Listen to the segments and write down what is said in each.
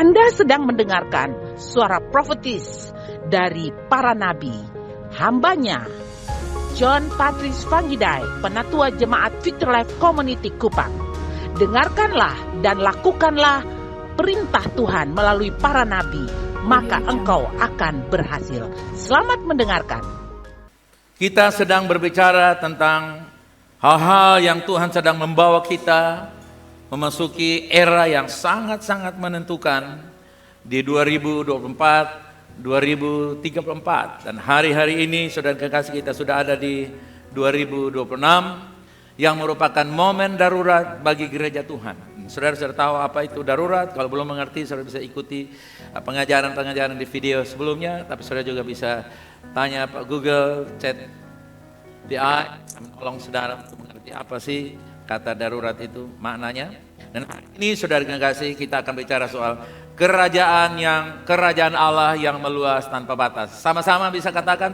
Anda sedang mendengarkan suara profetis dari para nabi, hambanya John Patrice Vanggidai, Penatua Jemaat Future Life Community Kupang. Dengarkanlah dan lakukanlah perintah Tuhan melalui para nabi, maka engkau akan berhasil. Selamat mendengarkan. Kita sedang berbicara tentang hal-hal yang Tuhan sedang membawa kita memasuki era yang sangat-sangat menentukan di 2024, 2034. Dan hari-hari ini saudara kekasih kita sudah ada di 2026 yang merupakan momen darurat bagi gereja Tuhan. Saudara sudah tahu apa itu darurat? Kalau belum mengerti, saudara bisa ikuti pengajaran-pengajaran di video sebelumnya. Tapi saudara juga bisa tanya Pak Google, chat DI, tolong saudara untuk mengerti apa sih kata darurat itu maknanya. Dan hari ini saudara kekasih kita akan bicara soal kerajaan Allah yang meluas tanpa batas. Sama-sama bisa katakan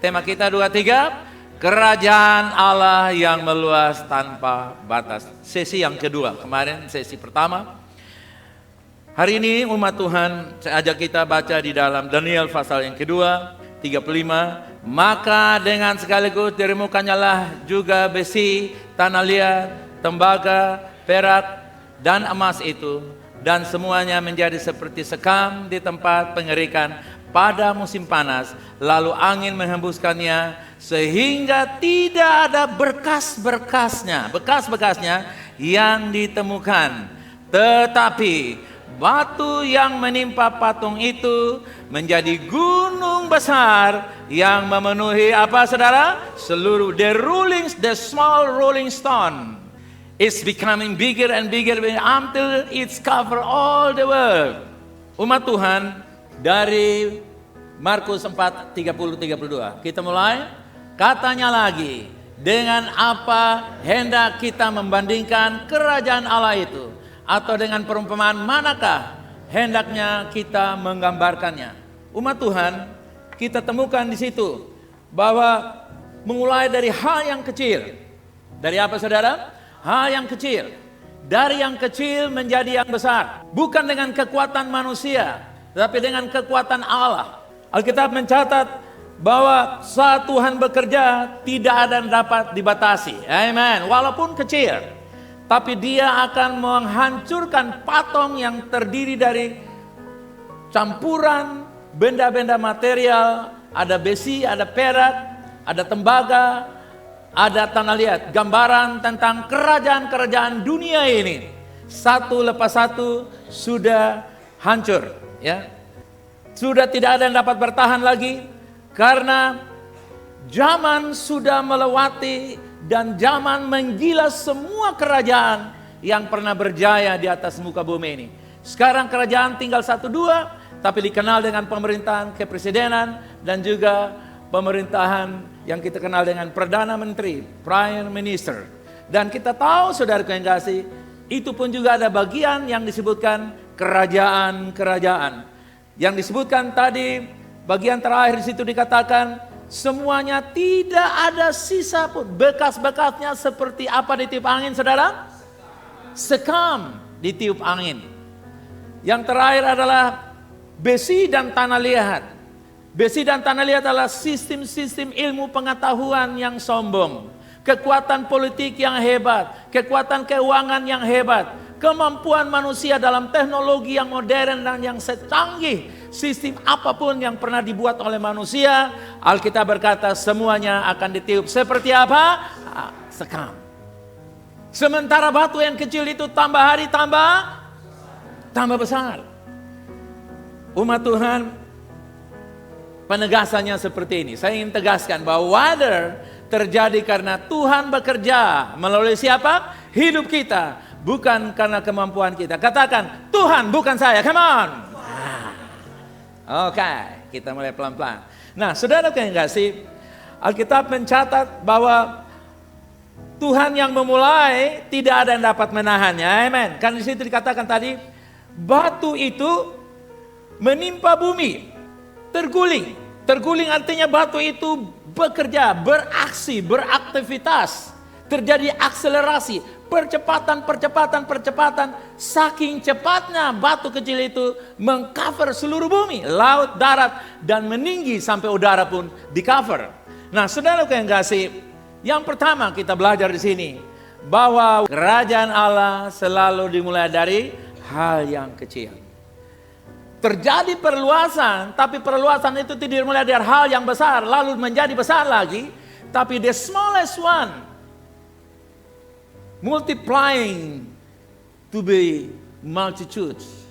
tema kita 2-3. Kerajaan Allah yang meluas tanpa batas. Sesi yang kedua, kemarin sesi pertama. Hari ini umat Tuhan, saya ajak kita baca di dalam Daniel pasal yang kedua, 35. Maka dengan sekaligus dirimukannya juga besi, tanah liat, tembaga, perak, dan emas itu. Dan semuanya menjadi seperti sekam di tempat pengerikan pada musim panas. Lalu angin menghembuskannya sehingga tidak ada bekas-bekasnya yang ditemukan. Tetapi batu yang menimpa patung itu menjadi gunung besar yang memenuhi apa saudara? Seluruh the small rolling stone. It's becoming bigger and bigger until it's cover all the world. Umat Tuhan, dari Markus 4:30-32. Kita mulai. Katanya lagi, dengan apa hendak kita membandingkan kerajaan Allah itu? Atau dengan perumpamaan manakah hendaknya kita menggambarkannya? Umat Tuhan, kita temukan di situ bahwa memulai dari hal yang kecil. Dari apa saudara? Hal yang kecil. Dari yang kecil menjadi yang besar. Bukan dengan kekuatan manusia, tetapi dengan kekuatan Allah. Alkitab mencatat bahwa saat Tuhan bekerja tidak ada yang dapat dibatasi. Amen. Walaupun kecil, tapi dia akan menghancurkan patung yang terdiri dari campuran benda-benda material. Ada besi, ada perak, ada tembaga, ada tanah liat. Gambaran tentang kerajaan-kerajaan dunia ini satu lepas satu sudah hancur, ya. Sudah tidak ada yang dapat bertahan lagi karena zaman sudah melewati dan zaman menggilas semua kerajaan yang pernah berjaya di atas muka bumi ini. Sekarang kerajaan tinggal 1-2, tapi dikenal dengan pemerintahan kepresidenan dan juga pemerintahan yang kita kenal dengan Perdana Menteri, Prime Minister. Dan kita tahu saudara yang kasih, itu pun juga ada bagian yang disebutkan kerajaan-kerajaan. Yang disebutkan tadi, bagian terakhir di situ dikatakan, semuanya tidak ada sisa pun. Bekas-bekasnya seperti apa ditiup angin saudara? Sekam ditiup angin. Yang terakhir adalah besi dan tanah liat. Besi dan tanah liat adalah sistem-sistem ilmu pengetahuan yang sombong. Kekuatan politik yang hebat. Kekuatan keuangan yang hebat. Kemampuan manusia dalam teknologi yang modern dan yang secanggih sistem apapun yang pernah dibuat oleh manusia, Alkitab berkata semuanya akan ditiup seperti apa? Sekam. Sementara batu yang kecil itu tambah hari tambah besar. Umat Tuhan, penegasannya seperti ini. Saya ingin tegaskan bahwa whether terjadi karena Tuhan bekerja melalui siapa? Hidup kita, bukan karena kemampuan kita. Katakan, Tuhan bukan saya, come on. Oke, kita mulai pelan-pelan. Nah, saudara yang kasih, Alkitab mencatat bahwa Tuhan yang memulai tidak ada yang dapat menahannya. Amen. Karena di situ dikatakan tadi, batu itu menimpa bumi, terguling. Terguling artinya batu itu bekerja, beraksi, beraktivitas. terjadi akselerasi, percepatan. Saking cepatnya batu kecil itu mengcover seluruh bumi, laut, darat, dan meninggi sampai udara pun di cover. Nah, saudara yang kasih, yang pertama kita belajar di sini bahwa kerajaan Allah selalu dimulai dari hal yang kecil. Terjadi perluasan, tapi perluasan itu tidak dimulai dari hal yang besar lalu menjadi besar lagi, tapi the smallest one multiplying to be multitudes,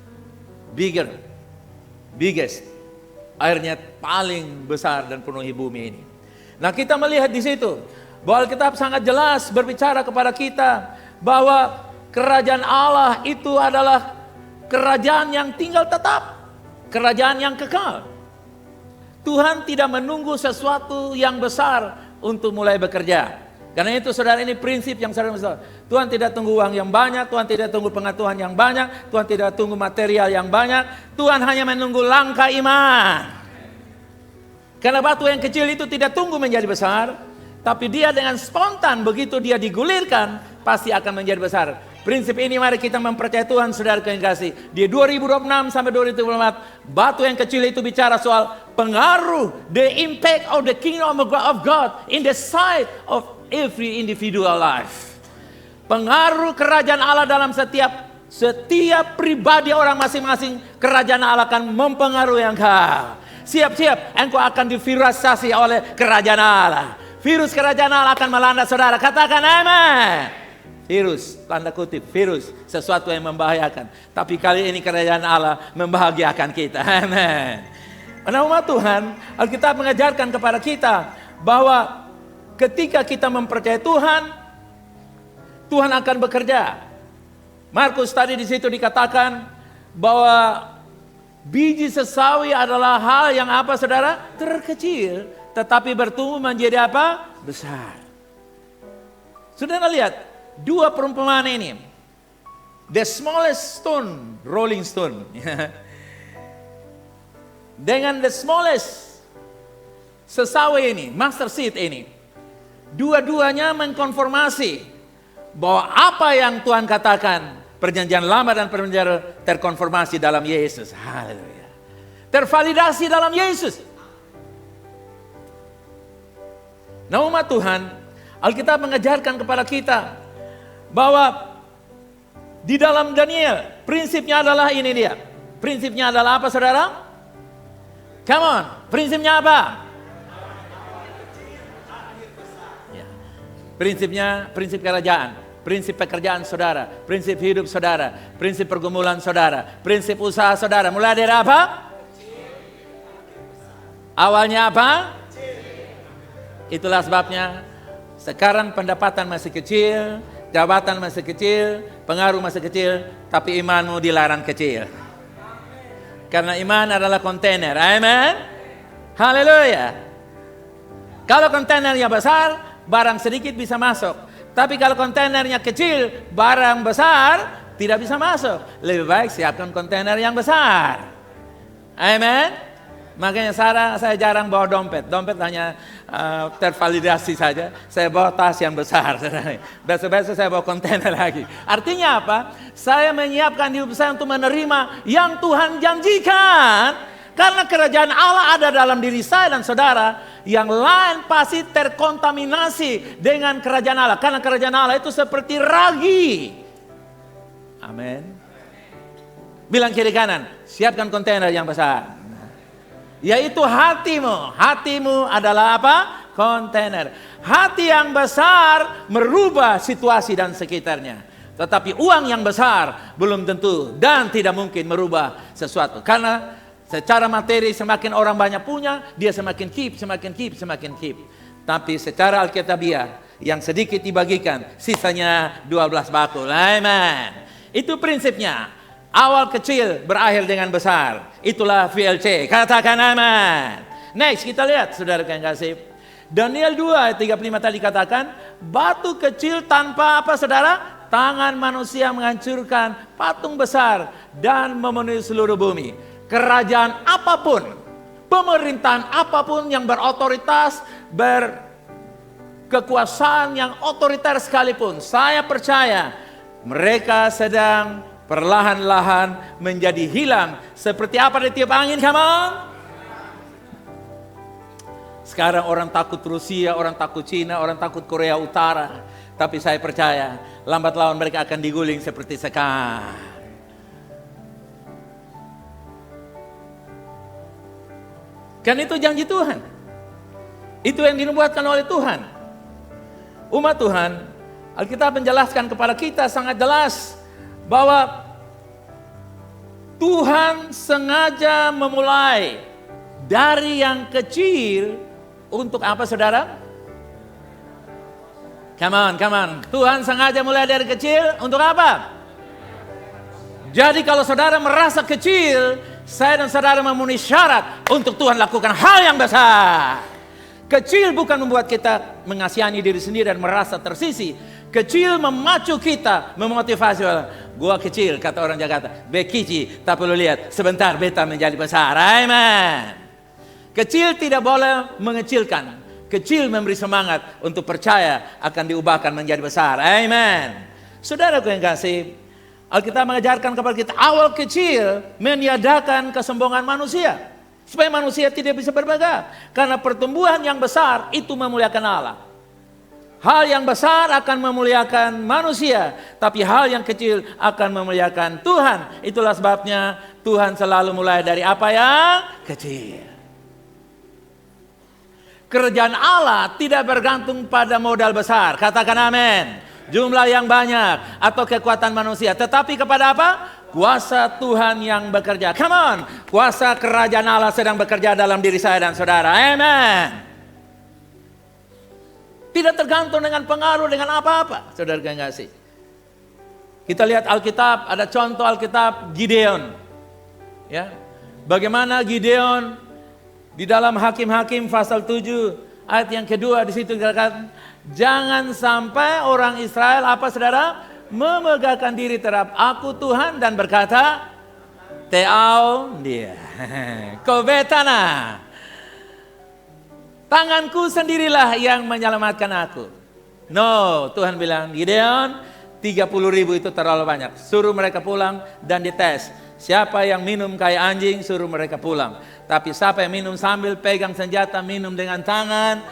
biggest, akhirnya paling besar dan penuhi bumi ini. Nah, kita melihat di situ bahwa Alkitab sangat jelas berbicara kepada kita bahwa kerajaan Allah itu adalah kerajaan yang tinggal tetap, kerajaan yang kekal. Tuhan tidak menunggu sesuatu yang besar untuk mulai bekerja. Karena itu saudara, ini prinsip yang saudara besar. Tuhan tidak tunggu uang yang banyak, Tuhan tidak tunggu pengetahuan yang banyak, Tuhan tidak tunggu material yang banyak. Tuhan hanya menunggu langkah iman. Karena batu yang kecil itu tidak tunggu menjadi besar, tapi dia dengan spontan begitu dia digulirkan pasti akan menjadi besar. Prinsip ini mari kita mempercayai Tuhan, saudara yang kasih. Di 2026 sampai 2024, batu yang kecil itu bicara soal pengaruh, the impact of the kingdom of God in the sight of every individual life. Pengaruh kerajaan Allah dalam setiap pribadi orang masing-masing, kerajaan Allah akan mempengaruhi engkau. Siap-siap, engkau akan divirusasi oleh kerajaan Allah. Virus kerajaan Allah akan melanda saudara. Katakan amin. Virus, tanda kutip, virus, sesuatu yang membahayakan. Tapi kali ini kerajaan Allah membahagiakan kita. Amin. Karena umat Tuhan, Alkitab mengajarkan kepada kita bahwa ketika kita mempercayai Tuhan, Tuhan akan bekerja. Markus tadi di situ dikatakan bahwa biji sesawi adalah hal yang apa saudara? Terkecil, tetapi bertumbuh menjadi apa? Besar. Saudara lihat dua perumpamaan ini. The smallest stone, rolling stone. Dengan the smallest sesawi ini, mustard seed ini. Dua-duanya mengkonfirmasi bahwa apa yang Tuhan katakan, perjanjian lama dan perjanjian baru terkonfirmasi dalam Yesus. Haleluya. Tervalidasi dalam Yesus. Nah, umat Tuhan, Alkitab mengajarkan kepada kita bahwa di dalam Daniel, prinsipnya adalah ini dia. Prinsipnya adalah apa saudara? Come on, prinsipnya apa? Ya. Prinsipnya, prinsip kerajaan, prinsip pekerjaan saudara, prinsip hidup saudara, prinsip pergumulan saudara, prinsip usaha saudara. Mulai dari apa? Awalnya apa? Itulah sebabnya sekarang pendapatan masih kecil, jabatan masih kecil, pengaruh masih kecil, tapi imanmu dilarang kecil. Karena iman adalah kontainer. Amen. Haleluya. Kalau kontainernya besar, barang sedikit bisa masuk. Tapi kalau kontainernya kecil, barang besar tidak bisa masuk. Lebih baik siapkan kontainer yang besar. Amen. Makanya saya jarang bawa dompet. Dompet hanya tervalidasi saja. Saya bawa tas yang besar. Besok-besok saya bawa kontainer lagi. Artinya apa? Saya menyiapkan hidup saya untuk menerima yang Tuhan janjikan. Karena kerajaan Allah ada dalam diri saya dan saudara. Yang lain pasti terkontaminasi dengan kerajaan Allah. Karena kerajaan Allah itu seperti ragi. Amin. Bilang kiri kanan, siapkan kontainer yang besar. Yaitu hatimu. Hatimu adalah apa? Kontainer. Hati yang besar merubah situasi dan sekitarnya. Tetapi uang yang besar belum tentu dan tidak mungkin merubah sesuatu. Karena secara materi semakin orang banyak punya, dia semakin keep. Tapi secara alkitabiah, yang sedikit dibagikan, sisanya 12 bakul. Amen. Itu prinsipnya. Awal kecil berakhir dengan besar. Itulah VLC. Katakan amin. Next kita lihat saudara yang kasih. Daniel 2 ayat 35 tadi katakan, batu kecil tanpa apa saudara? Tangan manusia menghancurkan patung besar dan memenuhi seluruh bumi. Kerajaan apapun, pemerintahan apapun yang berotoritas, kekuasaan yang otoriter sekalipun, saya percaya mereka sedang perlahan-lahan menjadi hilang. Seperti apa ditiup angin, come on? Sekarang orang takut Rusia, orang takut Cina, orang takut Korea Utara. Tapi saya percaya lambat laun mereka akan diguling seperti sekarang. Kan itu janji Tuhan. Itu yang dinubuatkan oleh Tuhan. Umat Tuhan, Alkitab menjelaskan kepada kita sangat jelas bahwa Tuhan sengaja memulai dari yang kecil untuk apa, saudara? Come on. Tuhan sengaja mulai dari kecil untuk apa? Jadi kalau saudara merasa kecil, saya dan saudara memenuhi syarat untuk Tuhan lakukan hal yang besar. Kecil bukan membuat kita mengasihani diri sendiri dan merasa tersisih. Kecil memacu kita, memotivasi. Gua kecil, kata orang Jakarta. Bekici, tapi lu lihat, sebentar beta menjadi besar. Amen. Kecil tidak boleh mengecilkan. Kecil memberi semangat untuk percaya akan diubahkan menjadi besar. Amen. Saudaraku yang kasih, Alkitab mengajarkan kepada kita awal kecil meniadakan kesombongan manusia. Supaya manusia tidak bisa berbangga. Karena pertumbuhan yang besar itu memuliakan Allah. Hal yang besar akan memuliakan manusia. Tapi hal yang kecil akan memuliakan Tuhan. Itulah sebabnya Tuhan selalu mulai dari apa yang kecil. Kerajaan Allah tidak bergantung pada modal besar. Katakan amin. Jumlah yang banyak atau kekuatan manusia. Tetapi kepada apa? Kuasa Tuhan yang bekerja. Come on. Kuasa kerajaan Allah sedang bekerja dalam diri saya dan saudara. Amen. Tidak tergantung dengan pengaruh dengan apa-apa. Saudara yang kasih. Kita lihat Alkitab, ada contoh Alkitab Gideon. Ya. Bagaimana Gideon di dalam Hakim-Hakim pasal 7 ayat yang kedua di situ dikatakan, jangan sampai orang Israel apa saudara? Memegahkan diri terhadap aku Tuhan dan berkata, Teau dia, Kobetana, tanganku sendirilah yang menyelamatkan aku. No, Tuhan bilang, Gideon, 30.000 itu terlalu banyak. Suruh mereka pulang dan dites. Siapa yang minum kayak anjing, suruh mereka pulang. Tapi siapa yang minum sambil pegang senjata, minum dengan tangan,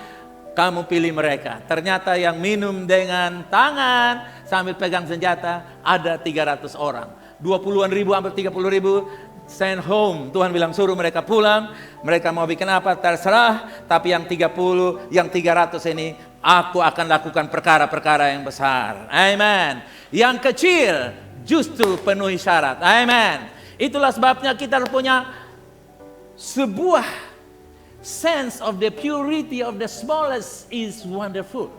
kamu pilih mereka. Ternyata yang minum dengan tangan sambil pegang senjata ada 300 orang. 20-an ribu, hampir 30.000 send home. Tuhan bilang suruh mereka pulang. Mereka mau bikin apa terserah. Tapi yang 30, yang 300 ini aku akan lakukan perkara-perkara yang besar. Amen. Yang kecil justru penuhi syarat. Amen. Itulah sebabnya kita harus punya sebuah sense of the purity of the smallest is wonderful.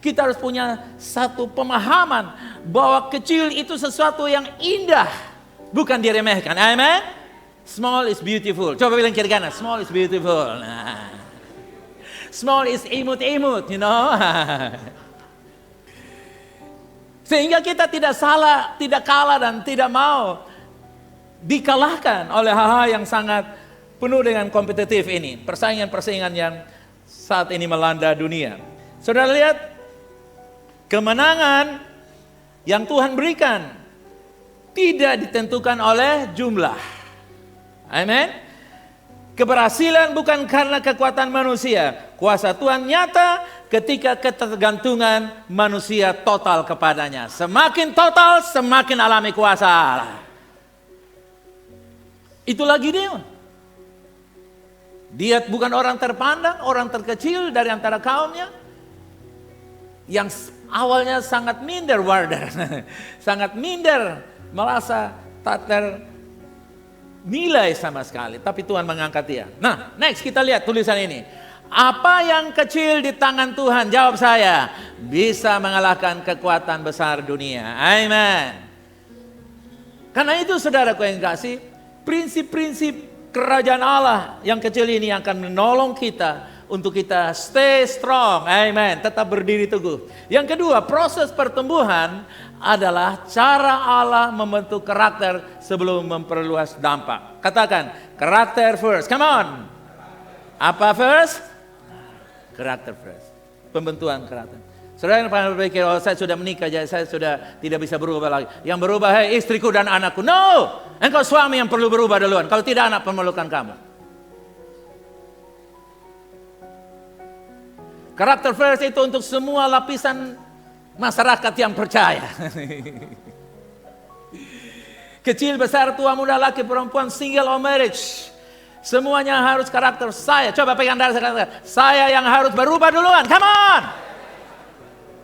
Kita harus punya satu pemahaman bahwa kecil itu sesuatu yang indah, bukan diremehkan. Amen. Small is beautiful. Coba bilang kiri kanan, small is beautiful. Nah. Small is imut-imut, you know. Sehingga kita tidak salah, tidak kalah dan tidak mau dikalahkan oleh hal-hal yang sangat penuh dengan kompetitif ini. Persaingan-persaingan yang saat ini melanda dunia. Saudara lihat, kemenangan yang Tuhan berikan tidak ditentukan oleh jumlah. Amin. Keberhasilan bukan karena kekuatan manusia. Kuasa Tuhan nyata ketika ketergantungan manusia total kepadanya. Semakin total, semakin alami kuasa Allah. Itulah Gideon. Dia bukan orang terpandang, orang terkecil dari antara kaumnya. Yang awalnya sangat minder, sangat minder, merasa tak ternilai sama sekali. Tapi Tuhan mengangkat dia. Nah, next kita lihat tulisan ini. Apa yang kecil di tangan Tuhan? Jawab saya. Bisa mengalahkan kekuatan besar dunia. Amen. Karena itu saudaraku yang kasih, prinsip-prinsip kerajaan Allah yang kecil ini akan menolong kita untuk kita stay strong. Amen. Tetap berdiri teguh. Yang kedua, proses pertumbuhan adalah cara Allah membentuk karakter sebelum memperluas dampak. Katakan, karakter first. Come on. Apa first? Karakter first. pembentukan karakter. Saudara yang pernah berpikir, oh saya sudah menikah, jadi saya sudah tidak bisa berubah lagi. Yang berubah, hei istriku dan anakku. No! Engkau suami yang perlu berubah duluan. Kalau tidak, anak memerlukan kamu. Karakter first itu untuk semua lapisan masyarakat yang percaya. Kecil, besar, tua, muda, laki, perempuan, single or marriage. Semuanya harus karakter saya. Coba pegang darah saya yang harus berubah duluan. Come on.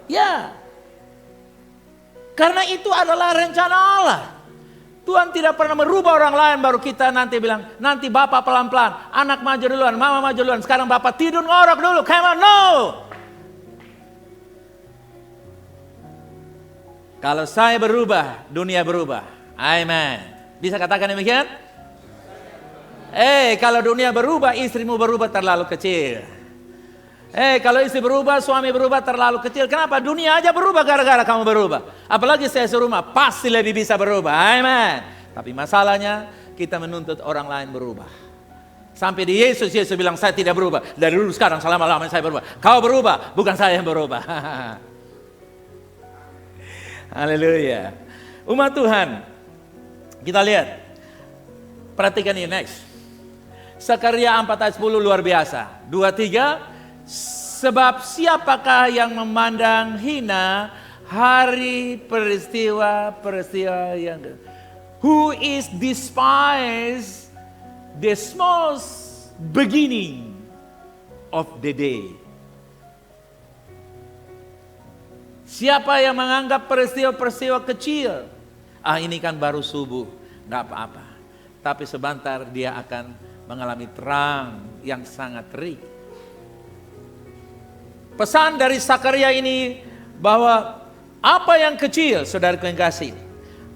Ya. Karena itu adalah rencana Allah. Tuhan tidak pernah merubah orang lain baru kita nanti bilang, nanti bapak pelan-pelan, anak maju duluan, mama maju duluan, sekarang bapak tidur ngorok dulu. Come on, no. Kalau saya berubah, dunia berubah. Amen. Bisa katakan demikian? Kalau dunia berubah, istrimu berubah terlalu kecil. Kalau istri berubah, suami berubah terlalu kecil. Kenapa? Dunia aja berubah gara-gara kamu berubah. Apalagi saya serumah, pasti lebih bisa berubah. Amen. Tapi masalahnya, kita menuntut orang lain berubah. Sampai di Yesus bilang, saya tidak berubah. Dari dulu sekarang, selama-lamanya saya berubah. Kau berubah, bukan saya yang berubah. Haleluya. Umat Tuhan, kita lihat. Perhatikan ini next. Sakaria 4 ayat 10 luar biasa. 2-3. Sebab siapakah yang memandang hina hari peristiwa yang who is despised the small beginning of the day. Siapa yang menganggap peristiwa-peristiwa kecil, ini kan baru subuh, nggak apa-apa. Tapi sebentar dia akan mengalami terang yang sangat terik. Pesan dari Sakaria ini bahwa apa yang kecil, saudara yang kasih,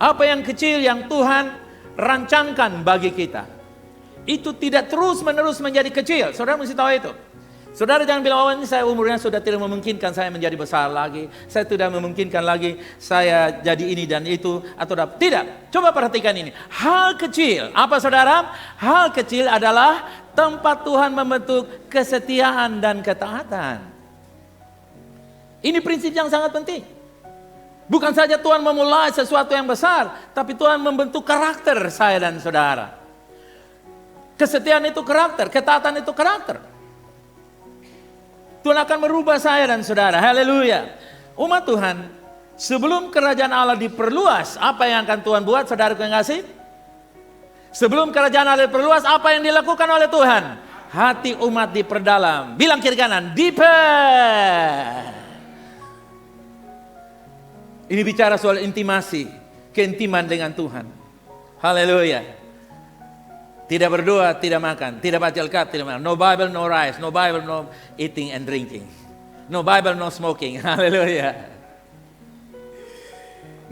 apa yang kecil yang Tuhan rancangkan bagi kita, itu tidak terus-menerus menjadi kecil. Saudara mesti tahu itu. Saudara jangan bilang, oh ini saya umurnya sudah tidak memungkinkan saya menjadi besar lagi. Saya tidak memungkinkan lagi saya jadi ini dan itu. Atau tidak. Coba perhatikan ini. Hal kecil. Apa saudara? Hal kecil adalah tempat Tuhan membentuk kesetiaan dan ketaatan. Ini prinsip yang sangat penting. Bukan saja Tuhan memulai sesuatu yang besar. Tapi Tuhan membentuk karakter saya dan saudara. Kesetiaan itu karakter. Ketaatan itu karakter. Tuhan akan merubah saya dan saudara. Haleluya. Umat Tuhan, sebelum kerajaan Allah diperluas, apa yang akan Tuhan buat, saudara yang kasih? Sebelum kerajaan Allah diperluas, apa yang dilakukan oleh Tuhan? Hati umat diperdalam. Bilang kiri kanan, deeper. Ini bicara soal intimasi, keintiman dengan Tuhan. Haleluya. Tidak berdoa, tidak makan. Tidak baca Alkitab, tidak makan. No Bible, no rice. No Bible, no eating and drinking. No Bible, no smoking. Haleluya.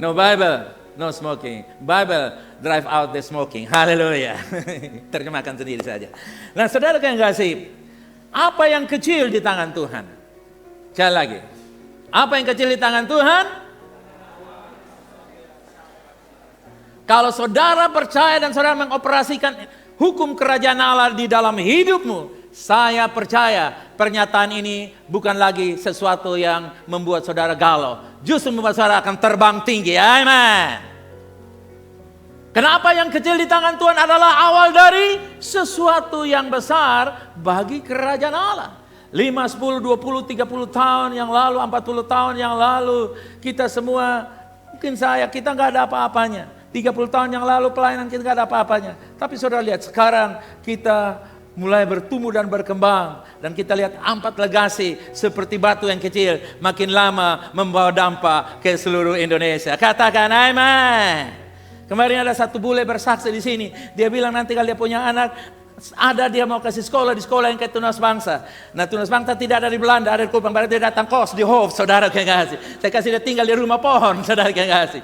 No Bible, no smoking. Bible, drive out the smoking. Haleluya. Terjemahkan sendiri saja. Nah saudara yang kasih, apa yang kecil di tangan Tuhan? Sekali lagi. Apa yang kecil di tangan Tuhan? Kalau saudara percaya dan saudara mengoperasikan hukum kerajaan Allah di dalam hidupmu, saya percaya pernyataan ini bukan lagi sesuatu yang membuat saudara galau. Justru membuat saudara akan terbang tinggi. Amin. Kenapa yang kecil di tangan Tuhan adalah awal dari sesuatu yang besar bagi kerajaan Allah. 5, 10, 20, 30 tahun yang lalu, 40 tahun yang lalu, kita semua, mungkin kita nggak ada apa-apanya. 30 tahun yang lalu pelayanan kita nggak ada apa-apanya. Tapi saudara lihat sekarang kita mulai bertumbuh dan berkembang. Dan kita lihat 4 legasi seperti batu yang kecil. Makin lama membawa dampak ke seluruh Indonesia. Katakan amin. Kemarin ada satu bule bersaksi di sini. Dia bilang nanti kalau dia punya anak, dia mau kasih sekolah di sekolah yang kayak Tunas Bangsa. Nah Tunas Bangsa tidak ada di Belanda, ada di Kupang. Berarti dia datang kos di Hof, saudara yang kasih. Saya kasih dia tinggal di rumah pohon, saudara yang kasih.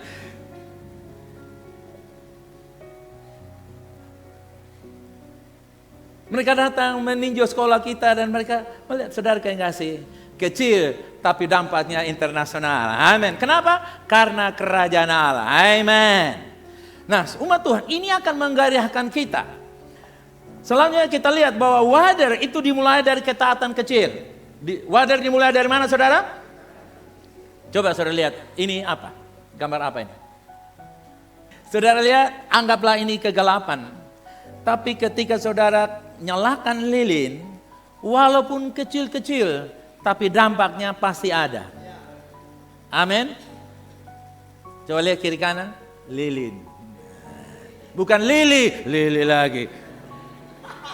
Mereka datang meninjau sekolah kita dan mereka melihat saudara yang kasih. Kecil tapi dampaknya internasional. Amin. Kenapa? Karena kerajaan Allah. Amin. Nah umat Tuhan ini akan menggairahkan kita. Selanjutnya kita lihat bahwa wadah itu dimulai dari ketaatan kecil. Water dimulai dari mana, saudara? Coba saudara lihat, ini apa? Gambar apa ini? Saudara lihat, anggaplah ini kegelapan. Tapi ketika saudara nyalakan lilin, walaupun kecil-kecil, tapi dampaknya pasti ada. Amin. Coba lihat kiri kanan, lilin. Bukan lili, lili lagi.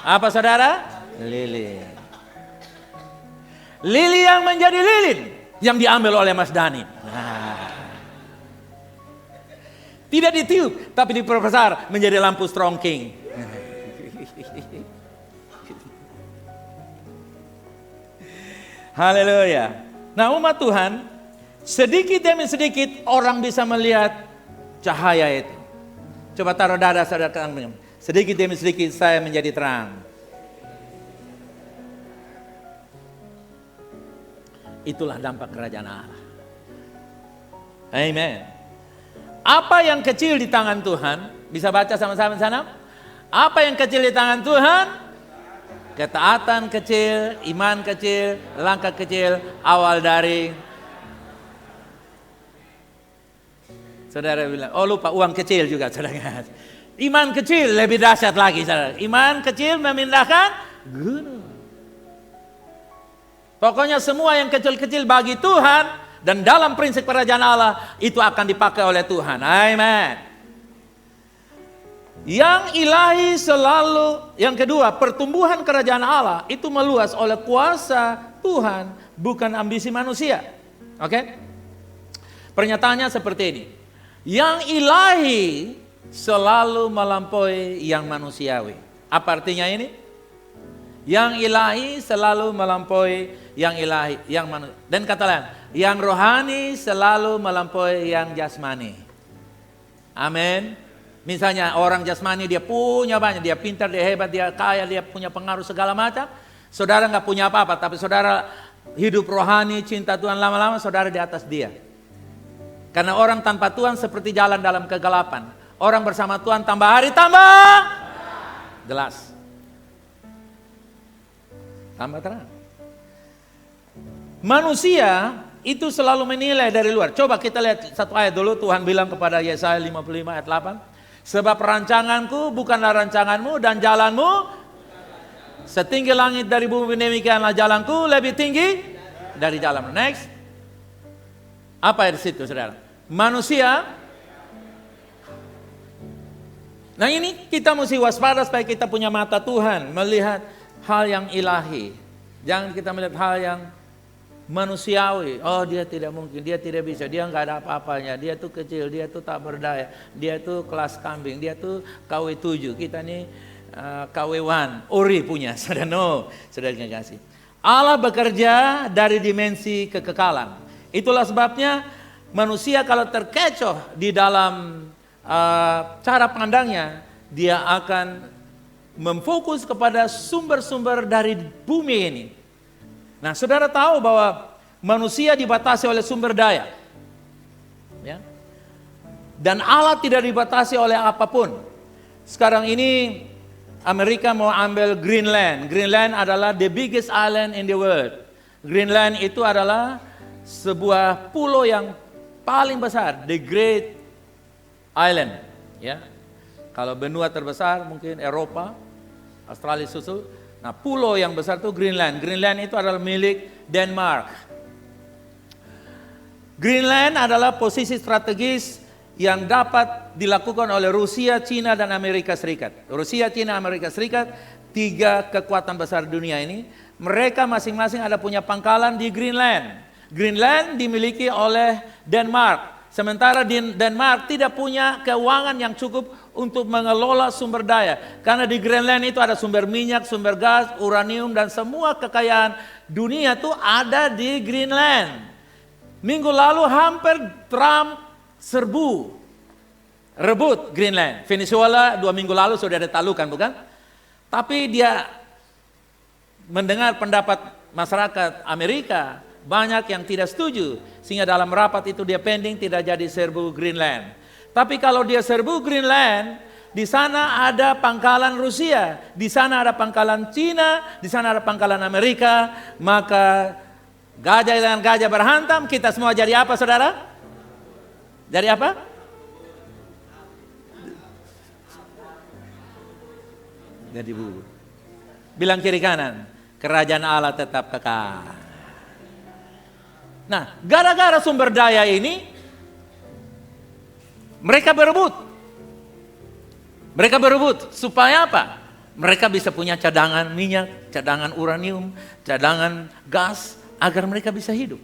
Apa saudara? Lilin. Lili yang menjadi lilin, yang diambil oleh Mas Dani. Tidak ditiup, tapi diperbesar menjadi lampu Strong King. Haleluya. Nah, umat Tuhan, sedikit demi sedikit orang bisa melihat cahaya itu. Coba taruh dada saudara kanan. Sedikit demi sedikit saya menjadi terang. Itulah dampak kerajaan Allah. Amen. Apa yang kecil di tangan Tuhan? Bisa baca sama-sama di sana? Apa yang kecil di tangan Tuhan? Ketaatan kecil, iman kecil, langkah kecil, awal dari. Saudara bilang, oh lupa uang kecil juga, saudara. Iman kecil lebih dahsyat lagi, saudara. Iman kecil memindahkan gunung. Pokoknya semua yang kecil-kecil bagi Tuhan dan dalam prinsip kerajaan Allah itu akan dipakai oleh Tuhan. Amen. Yang ilahi selalu, yang kedua, pertumbuhan kerajaan Allah itu meluas oleh kuasa Tuhan, bukan ambisi manusia. Oke? Pernyataannya seperti ini. Yang ilahi selalu melampaui yang manusiawi. Apa artinya ini? Yang ilahi selalu melampaui yang ilahi, yang manusia. Dan kata lain, yang rohani selalu melampaui yang jasmani. Amin. Misalnya orang jasmani dia punya banyak, dia pintar, dia hebat, dia kaya, dia punya pengaruh segala macam. Saudara nggak punya apa-apa, tapi saudara hidup rohani, cinta Tuhan, lama-lama saudara di atas dia. Karena orang tanpa Tuhan seperti jalan dalam kegelapan. Orang bersama Tuhan tambah hari tambah jelas. Tambah terang. Manusia itu selalu menilai dari luar. Coba kita lihat satu ayat dulu. Tuhan bilang kepada Yesaya 55 ayat 8. Sebab rancanganku bukanlah rancanganmu dan jalanmu setinggi langit dari bumi, demikianlah jalanku lebih tinggi dari jalanmu. Next. Apa di situ, saudara? Manusia. Nah ini kita mesti waspada supaya kita punya mata Tuhan, melihat hal yang ilahi. Jangan kita melihat hal yang manusiawi. Oh dia tidak mungkin, dia tidak bisa, dia nggak ada apa-apanya, dia tuh kecil, dia tuh tak berdaya, dia tuh kelas kambing, dia tuh KW7, kita nih KW1, ori punya. Saudara no, saudara kasih. Allah bekerja dari dimensi kekekalan. Itulah sebabnya manusia kalau terkecoh di dalam cara pandangnya, dia akan memfokus kepada sumber-sumber dari bumi ini. Nah, saudara tahu bahwa manusia dibatasi oleh sumber daya. Ya. Dan Allah tidak dibatasi oleh apapun. Sekarang ini Amerika mau ambil Greenland. Greenland adalah the biggest island in the world. Greenland itu adalah sebuah pulau yang paling besar, the Great Island. Ya. Kalau benua terbesar mungkin Eropa, Australia susul. Nah, pulau yang besar itu Greenland. Greenland itu adalah milik Denmark. Greenland adalah posisi strategis yang dapat dilakukan oleh Rusia, Cina, dan Amerika Serikat. Rusia, Cina, Amerika Serikat, 3 kekuatan besar dunia ini. Mereka masing-masing ada punya pangkalan di Greenland. Greenland dimiliki oleh Denmark. Sementara Denmark tidak punya keuangan yang cukup untuk mengelola sumber daya. Karena di Greenland itu ada sumber minyak, sumber gas, uranium, dan semua kekayaan dunia itu ada di Greenland. Minggu lalu hampir Trump rebut Greenland. Venezuela 2 minggu lalu sudah ditaklukkan, bukan? Tapi dia mendengar pendapat masyarakat Amerika, banyak yang tidak setuju, sehingga dalam rapat itu dia pending tidak jadi serbu Greenland. Tapi kalau dia serbu Greenland, di sana ada pangkalan Rusia, di sana ada pangkalan Cina, di sana ada pangkalan Amerika. Maka gajah dengan gajah berhantam, kita semua jadi apa saudara? Jadi apa? Jadi bubur. Bilang kiri kanan, kerajaan Allah tetap kekal. Nah, gara-gara sumber daya ini, mereka berebut. Mereka berebut supaya apa? Mereka bisa punya cadangan minyak, cadangan uranium, cadangan gas, agar mereka bisa hidup.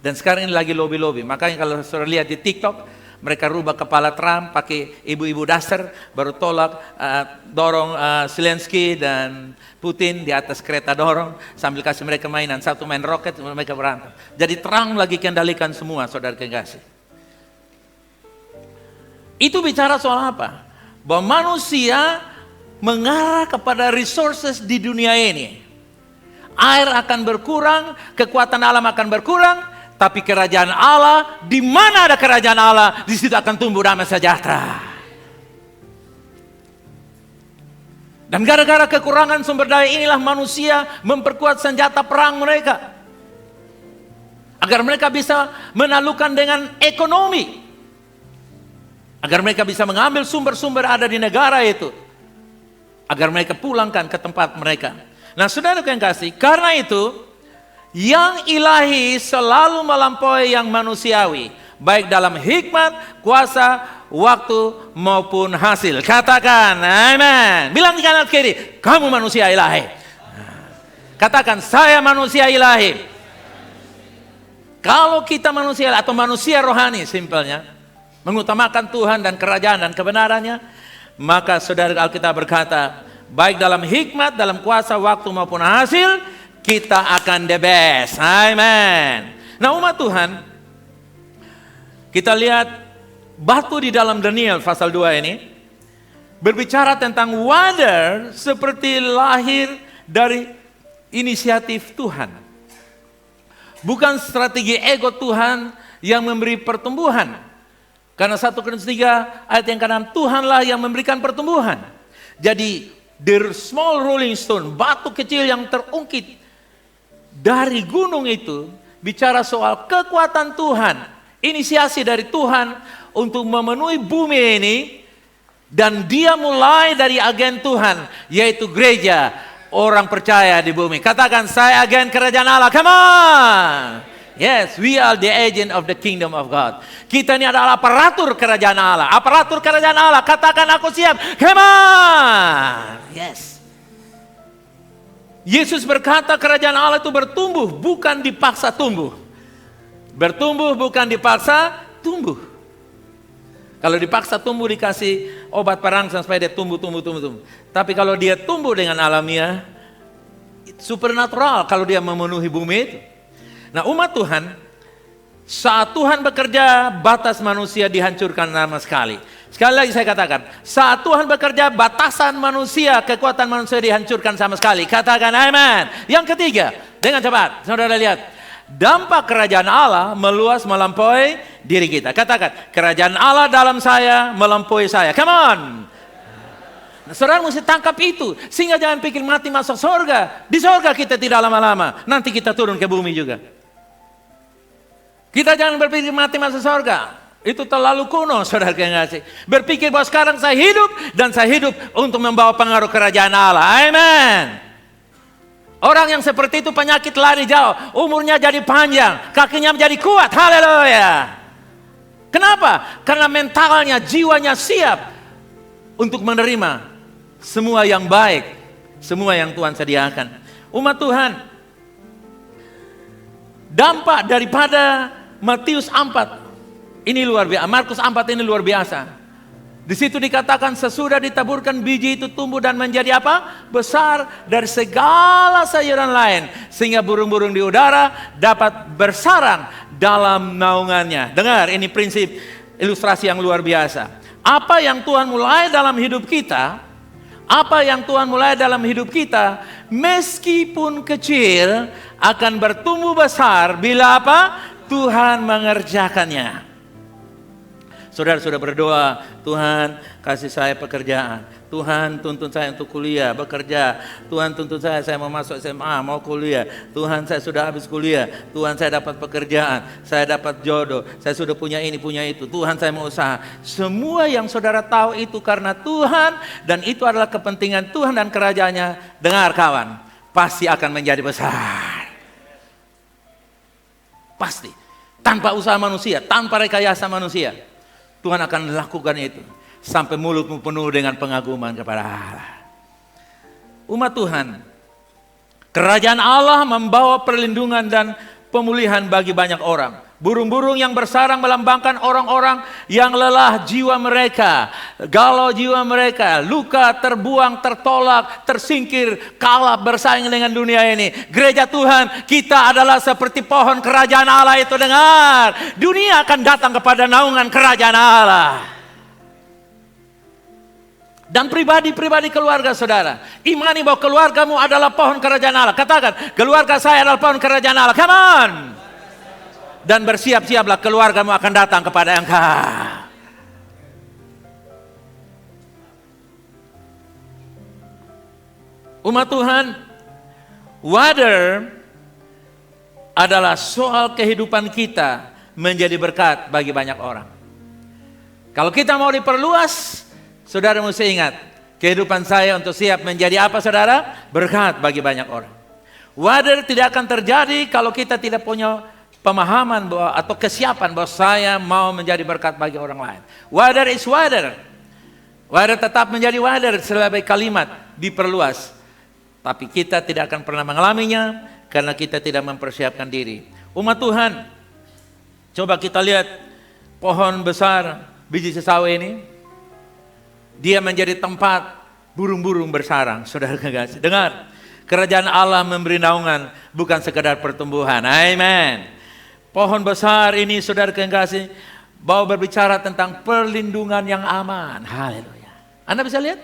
Dan sekarang ini lagi lobby-lobby. Makanya kalau saudara lihat di TikTok, mereka rubah kepala Trump pakai ibu-ibu dasar, baru tolak, dorong Zelensky dan Putin di atas kereta dorong, sambil kasih mereka mainan. Satu main roket, mereka berantem. Jadi Trump lagi kendalikan semua, saudara kekasih. Itu bicara soal apa? Bahwa manusia mengarah kepada resources di dunia ini. Air akan berkurang, kekuatan alam akan berkurang, tapi kerajaan Allah, di mana ada kerajaan Allah, di situ akan tumbuh damai sejahtera. Dan gara-gara kekurangan sumber daya inilah manusia memperkuat senjata perang mereka. Agar mereka bisa menaklukkan dengan ekonomi. Agar mereka bisa mengambil sumber-sumber ada di negara itu. Agar mereka pulangkan ke tempat mereka. Nah saudara yang kasih, karena itu yang ilahi selalu melampaui yang manusiawi, baik dalam hikmat, kuasa, waktu maupun hasil. Katakan amin. Bilang di kanan kiri, kamu manusia ilahi. Katakan, saya manusia ilahi. Kalau kita manusia atau manusia rohani, simpelnya mengutamakan Tuhan dan kerajaan dan kebenarannya, maka saudara Alkitab berkata, baik dalam hikmat, dalam kuasa, waktu maupun hasil, kita akan the best. Amen. Nah umat Tuhan, kita lihat batu di dalam Daniel pasal 2 ini berbicara tentang water seperti lahir dari inisiatif Tuhan. Bukan strategi ego Tuhan yang memberi pertumbuhan. Karena 1 Korintus 3 ayat yang ke-6, Tuhanlah yang memberikan pertumbuhan. Jadi the small rolling stone, batu kecil yang terungkit dari gunung itu, bicara soal kekuatan Tuhan, inisiasi dari Tuhan untuk memenuhi bumi ini. Dan dia mulai dari agen Tuhan, yaitu gereja, orang percaya di bumi. Katakan, saya agen kerajaan Allah, come on. Yes, we are the agent of the kingdom of God. Kita ini adalah aparatur kerajaan Allah. Aparatur kerajaan Allah, katakan aku siap, come on. Yes. Yesus berkata kerajaan Allah itu bertumbuh, bukan dipaksa tumbuh. Bertumbuh bukan dipaksa tumbuh. Kalau dipaksa tumbuh dikasih obat perangsang supaya dia tumbuh. Tapi kalau dia tumbuh dengan alamiah, supernatural kalau dia memenuhi bumi itu. Nah umat Tuhan, saat Tuhan bekerja, batas manusia dihancurkan sama sekali. Sekali lagi saya katakan, saat Tuhan bekerja, batasan manusia, kekuatan manusia dihancurkan sama sekali. Katakan amen. Yang ketiga, dengan cepat, saudara lihat, dampak kerajaan Allah meluas melampaui diri kita. Katakan, kerajaan Allah dalam saya melampaui saya. Come on. Nah, saudara mesti tangkap itu, sehingga jangan pikir mati masuk surga. Di surga kita tidak lama-lama, nanti kita turun ke bumi juga. Kita jangan berpikir mati masuk surga. Itu terlalu kuno, saudara yang kasih. Berpikir bahwa sekarang saya hidup, dan saya hidup untuk membawa pengaruh kerajaan Allah. Amen. Orang yang seperti itu penyakit lari jauh, umurnya jadi panjang, kakinya menjadi kuat. Haleluya. Kenapa? Karena mentalnya, jiwanya siap untuk menerima semua yang baik, semua yang Tuhan sediakan. Umat Tuhan, dampak daripada Matius 4 ini luar biasa. Markus 4 ini luar biasa. Di situ dikatakan sesudah ditaburkan biji itu tumbuh dan menjadi apa? Besar dari segala sayuran lain, sehingga burung-burung di udara dapat bersarang dalam naungannya. Dengar, ini prinsip ilustrasi yang luar biasa. Apa yang Tuhan mulai dalam hidup kita, meskipun kecil, akan bertumbuh besar bila apa? Tuhan mengerjakannya. Saudara sudah berdoa, Tuhan kasih saya pekerjaan. Tuhan tuntun saya untuk kuliah, bekerja. Tuhan tuntun saya mau masuk SMA, mau kuliah. Tuhan saya sudah habis kuliah. Tuhan saya dapat pekerjaan, saya dapat jodoh. Saya sudah punya ini, punya itu. Tuhan saya mau usaha. Semua yang saudara tahu itu karena Tuhan. Dan itu adalah kepentingan Tuhan dan kerajaannya. Dengar kawan, pasti akan menjadi besar. Pasti. Tanpa usaha manusia, tanpa rekayasa manusia. Tuhan akan lakukan itu. Sampai mulutmu penuh dengan pengaguman kepada Allah. Umat Tuhan, kerajaan Allah membawa perlindungan dan pemulihan bagi banyak orang. Burung-burung yang bersarang melambangkan orang-orang yang lelah jiwa mereka, galau jiwa mereka, luka, terbuang, tertolak, tersingkir, kalah bersaing dengan dunia ini. Gereja Tuhan, kita adalah seperti pohon kerajaan Allah itu. Dengar, dunia akan datang kepada naungan kerajaan Allah. Dan pribadi-pribadi keluarga saudara, imani bahwa keluargamu adalah pohon kerajaan Allah. Katakan, keluarga saya adalah pohon kerajaan Allah. Come on. Dan bersiap-siaplah, keluargamu akan datang kepada engkau. Umat Tuhan, water adalah soal kehidupan kita menjadi berkat bagi banyak orang. Kalau kita mau diperluas, saudara mesti ingat, kehidupan saya untuk siap menjadi apa saudara? Berkat bagi banyak orang. Water tidak akan terjadi kalau kita tidak punya pemahaman bahwa atau kesiapan bahwa saya mau menjadi berkat bagi orang lain. Water is water. Water tetap menjadi water sebagai kalimat diperluas. Tapi kita tidak akan pernah mengalaminya karena kita tidak mempersiapkan diri. Umat Tuhan, coba kita lihat pohon besar biji sesawi ini. Dia menjadi tempat burung-burung bersarang. Saudara kekasih, dengar. Kerajaan Allah memberi naungan bukan sekedar pertumbuhan. Amen. Pohon besar ini saudara kekasih mau berbicara tentang perlindungan yang aman. Haleluya. Anda bisa lihat?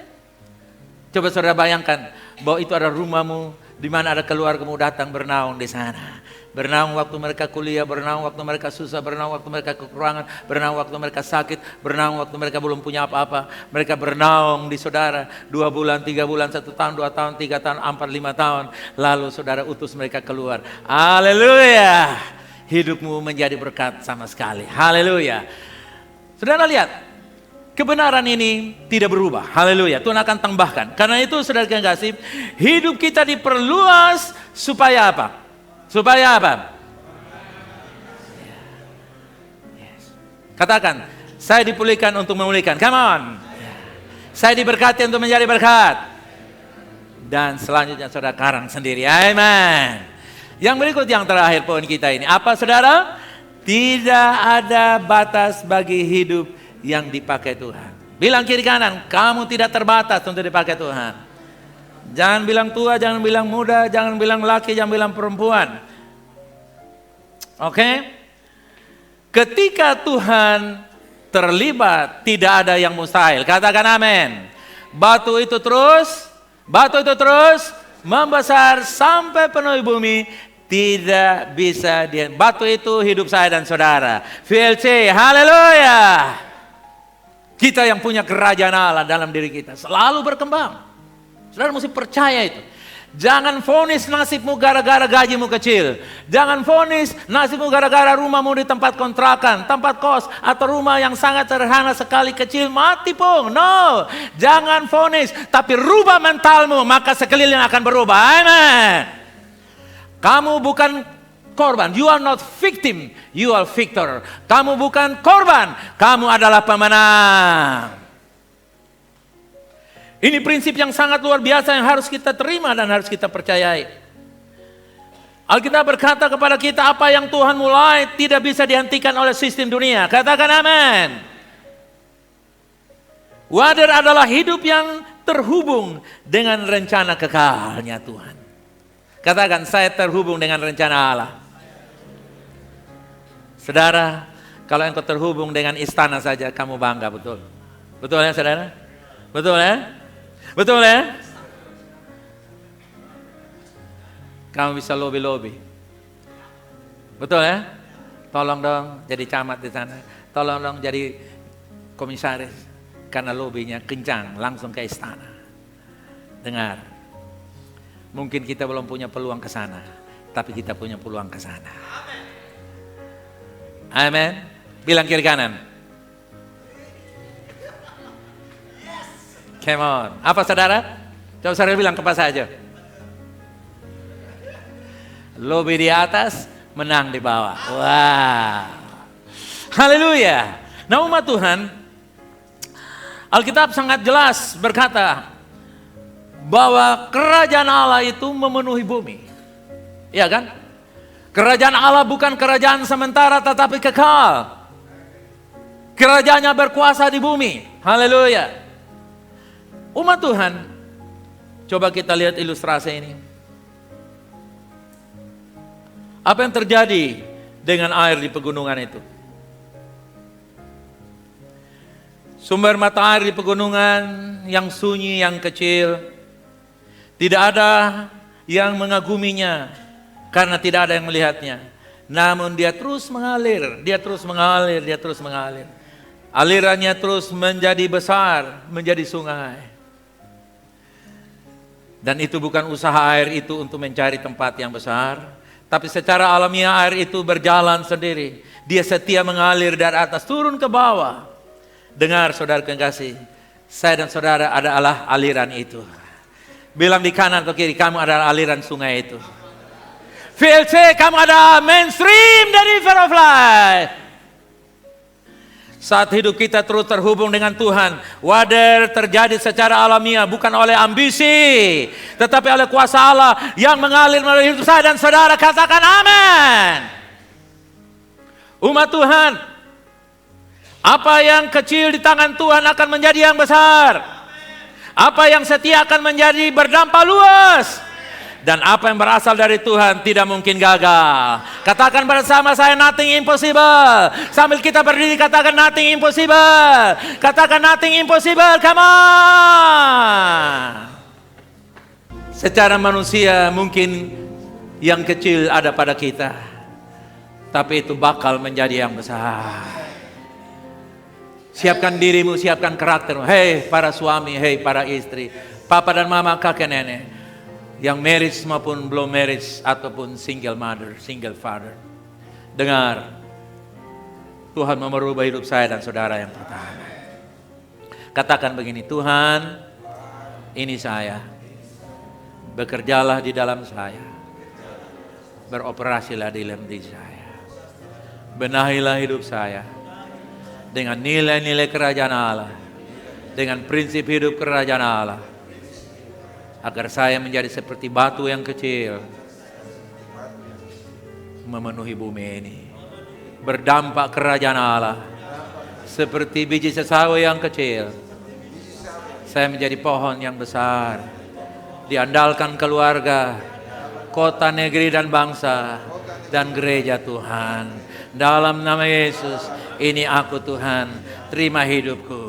Coba saudara bayangkan bahwa itu ada rumahmu di mana ada keluargamu datang bernaung di sana. Bernaung waktu mereka kuliah, bernaung waktu mereka susah, bernaung waktu mereka kekurangan, bernaung waktu mereka sakit, bernaung waktu mereka belum punya apa-apa. Mereka bernaung di saudara 2 bulan, 3 bulan, 1 tahun, 2 tahun, 3 tahun, 4, 5 tahun. Lalu saudara utus mereka keluar. Haleluya. Hidupmu menjadi berkat sama sekali. Haleluya. Saudara lihat, kebenaran ini tidak berubah. Haleluya. Tuhan akan tambahkan. Karena itu saudara kekasih, hidup kita diperluas supaya apa? Supaya apa? Yes. Katakan, saya dipulihkan untuk memulihkan. Come on. Saya diberkati untuk menjadi berkat. Dan selanjutnya saudara karang sendiri. Amen. Yang berikut yang terakhir poin kita ini. Apa saudara? Tidak ada batas bagi hidup yang dipakai Tuhan. Bilang kiri kanan, kamu tidak terbatas untuk dipakai Tuhan. Jangan bilang tua, jangan bilang muda, jangan bilang laki, jangan bilang perempuan. Oke? Ketika Tuhan terlibat, tidak ada yang mustahil. Katakan amin. Batu itu terus membesar sampai penuhi bumi. Tidak bisa batu itu hidup saya dan saudara. VLC, haleluya. Kita yang punya kerajaan Allah dalam diri kita selalu berkembang. Saudara mesti percaya itu. Jangan vonis nasibmu gara-gara gajimu kecil. Jangan vonis nasibmu gara-gara rumahmu di tempat kontrakan, tempat kos, atau rumah yang sangat sederhana sekali kecil, mati pun. No, jangan vonis, tapi rubah mentalmu, maka sekeliling akan berubah. Amen. Kamu bukan korban, you are not victim, you are victor. Kamu bukan korban, kamu adalah pemenang. Ini prinsip yang sangat luar biasa yang harus kita terima dan harus kita percayai. Alkitab berkata kepada kita, apa yang Tuhan mulai tidak bisa dihentikan oleh sistem dunia. Katakan amin. Wader adalah hidup yang terhubung dengan rencana kekalnya Tuhan. Katakan, saya terhubung dengan rencana Allah. Saudara, kalau engkau terhubung dengan istana saja, kamu bangga, betul? Betul ya saudara? Betul ya? Betul ya? Kamu bisa lobby-lobby. Betul ya? Tolong dong jadi camat di sana. Tolong dong jadi komisaris karena lobinya kencang langsung ke istana. Dengar, mungkin kita belum punya peluang ke sana, tapi kita punya peluang ke sana. Amin. Bilang kiri kanan. Come on. Apa saudara? Coba saudara bilang kepada saya aja. Lobi di atas, menang di bawah. Wow. Haleluya. Nah umat Tuhan, Alkitab sangat jelas berkata bahwa kerajaan Allah itu memenuhi bumi. Iya kan? Kerajaan Allah bukan kerajaan sementara tetapi kekal. Kerajaannya berkuasa di bumi. Haleluya. Umat Tuhan, coba kita lihat ilustrasi ini. Apa yang terjadi dengan air di pegunungan itu? Sumber mata air di pegunungan yang sunyi, yang kecil. Tidak ada yang mengaguminya karena tidak ada yang melihatnya. Namun dia terus mengalir, dia terus mengalir, dia terus mengalir. Alirannya terus menjadi besar, menjadi sungai. Dan itu bukan usaha air itu untuk mencari tempat yang besar. Tapi secara alamiah air itu berjalan sendiri. Dia setia mengalir dari atas turun ke bawah. Dengar saudara kekasih, saya dan saudara adalah aliran itu. Bilang di kanan atau kiri, kamu adalah aliran sungai itu. VLC, kamu adalah mainstream dari River of Life. Saat hidup kita terus terhubung dengan Tuhan, wadah terjadi secara alamiah, bukan oleh ambisi, tetapi oleh kuasa Allah yang mengalir melalui hidup saya dan saudara. Katakan amin. Umat Tuhan, apa yang kecil di tangan Tuhan akan menjadi yang besar. Apa yang setia akan menjadi berdampak luas. Dan apa yang berasal dari Tuhan tidak mungkin gagal. Katakan bersama saya, nothing impossible. Sambil kita berdiri katakan nothing impossible. Katakan nothing impossible, come on. Secara manusia mungkin yang kecil ada pada kita, tapi itu bakal menjadi yang besar. Siapkan dirimu, siapkan karaktermu. Hei para suami, hei para istri, papa dan mama, kakek nenek, yang marriage maupun belum marriage, ataupun single mother, single father. Dengar, Tuhan mau merubah hidup saya dan saudara yang pertama. Katakan begini, Tuhan, ini saya. Bekerjalah di dalam saya. Beroperasilah di dalam diri saya. Benahilah hidup saya dengan nilai-nilai kerajaan Allah, dengan prinsip hidup kerajaan Allah, agar saya menjadi seperti batu yang kecil, memenuhi bumi ini, berdampak kerajaan Allah, seperti biji sesawi yang kecil. Saya menjadi pohon yang besar, diandalkan keluarga, kota, negeri, dan bangsa, dan gereja Tuhan. Dalam nama Yesus, ini aku Tuhan, terima hidupku.